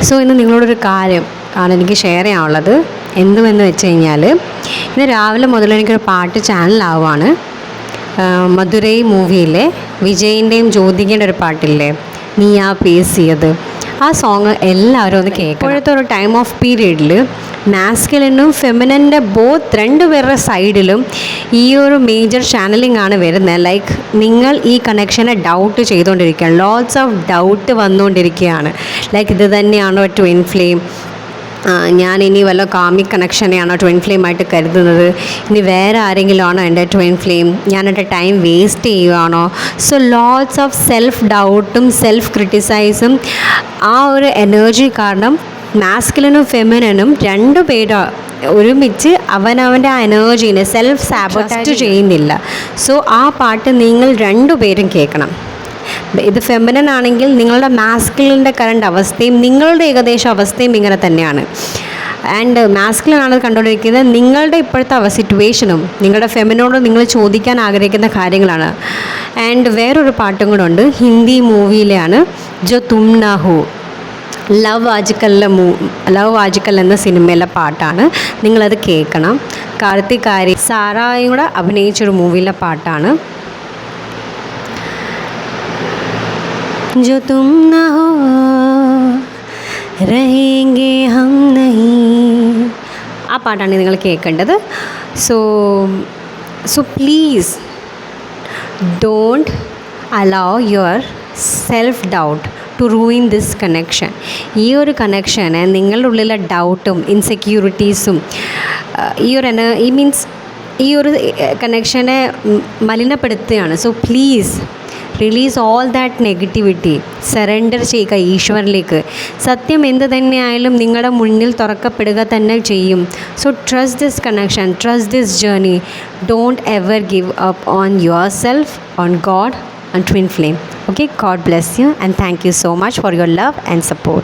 So ഇന്ന് നിങ്ങളോടൊരു കാര്യം ആണ് എനിക്ക് ഷെയർ ചെയ്യാനുള്ളത്. എന്തുമെന്ന് വെച്ച് കഴിഞ്ഞാൽ, ഇന്ന് രാവിലെ മുതൽ എനിക്കൊരു പാട്ട് ചാനലാവുകയാണ്. മധുരൈ മൂവിയിലെ വിജയിൻ്റെയും ജ്യോതികയുടെ ഒരു പാട്ടില്ലേ, നീയാ പേസിയത്, ആ സോങ് എല്ലാവരും ഒന്ന് കേൾക്കും. ഇപ്പോഴത്തെ ഒരു ടൈം ഓഫ് പീരീഡിൽ മാസ്കുലിനും ഫെമിനൻ്റെ ബോത്ത് രണ്ടുപേരുടെ സൈഡിലും ഈ ഒരു മേജർ ചാനലിംഗ് ആണ് വരുന്നത്. ലൈക്ക് നിങ്ങൾ ഈ കണക്ഷനെ ഡൗട്ട് ചെയ്തുകൊണ്ടിരിക്കുകയാണ്, ലോട്ട്സ് ഓഫ് ഡൗട്ട് വന്നുകൊണ്ടിരിക്കുകയാണ്. ലൈക്ക് ഇത് തന്നെയാണോ ട്വിൻ ഫ്ലെയിം, ഞാൻ ഇനി വല്ല കാമിക് കണക്ഷനെയാണോ ട്വിൻ ഫ്ലെയിം ആയിട്ട് കരുതുന്നത്, ഇനി വേറെ ആരെങ്കിലും ആണോ എൻ്റെ ട്വിൻ ഫ്ലെയിം, ഞാൻ എൻ്റെ ടൈം വേസ്റ്റ് ചെയ്യുകയാണോ. സോ ലോട്ട്സ് ഓഫ് സെൽഫ് ഡൗട്ടും സെൽഫ് ക്രിട്ടിസൈസും ആ ഒരു എനർജി കാരണം മാസ്കുലിനും ഫെമിനിനും രണ്ടുപേരും ഒരുമിച്ച് അവനവൻ്റെ ആ എനർജീനെ സെൽഫ് സാബോട്ടേജ് ചെയ്യുന്നില്ല. സോ ആ പാട്ട് നിങ്ങൾ രണ്ടുപേരും കേൾക്കണം. ഇത് ഫെമിനൻ ആണെങ്കിൽ നിങ്ങളുടെ മാസ്കുലിൻ്റെ കറണ്ട് അവസ്ഥയും നിങ്ങളുടെ ഏകദേശം അവസ്ഥയും ഇങ്ങനെ തന്നെയാണ്. ആൻഡ് മാസ്കുലിൻ ആണ് കണ്ടുകൊണ്ടിരിക്കുന്നത് നിങ്ങളുടെ ഇപ്പോഴത്തെ സിറ്റുവേഷനും നിങ്ങളുടെ ഫെമിനോട് നിങ്ങൾ ചോദിക്കാൻ ആഗ്രഹിക്കുന്ന കാര്യങ്ങളാണ്. ആൻഡ് വേറൊരു പാട്ടും കൂടെ ഉണ്ട്, ഹിന്ദി മൂവിയിലെയാണ്, ജോ തും നാ ഹോ, ലവ് ആജ്കൽ എന്ന സിനിമയിലെ പാട്ടാണ്. നിങ്ങളത് കേൾക്കണം. കാർത്തിക് ആര്യൻ സാറായും കൂടെ അഭിനയിച്ചൊരു മൂവിയിലെ പാട്ടാണ്. जो तुम ना हो रहेंगे हम नहीं, ആ പാട്ടാണ് നിങ്ങൾ കേൾക്കേണ്ടത്. So please don't allow yourself doubt to ruin this connection. ഈ ഒരു കണക്ഷന് നിങ്ങളുടെ ഉള്ളിലെ ഡൗട്ടും ഇൻസെക്യൂരിറ്റീസും ഈ ഒരു കണക്ഷനെ മലിനപ്പെടുത്തുകയാണ്. So please release all that negativity, surrender ചെയ്യുക ഈശ്വരനിലേക്ക്. സത്യം എന്ത് തന്നെയായാലും നിങ്ങളുടെ മുന്നിൽ തുറക്കപ്പെടുക തന്നെ ചെയ്യും. So trust this connection, trust this journey. Don't ever give up on your self, on God, on twin flame. Okay, God bless you and thank you so much for your love and support.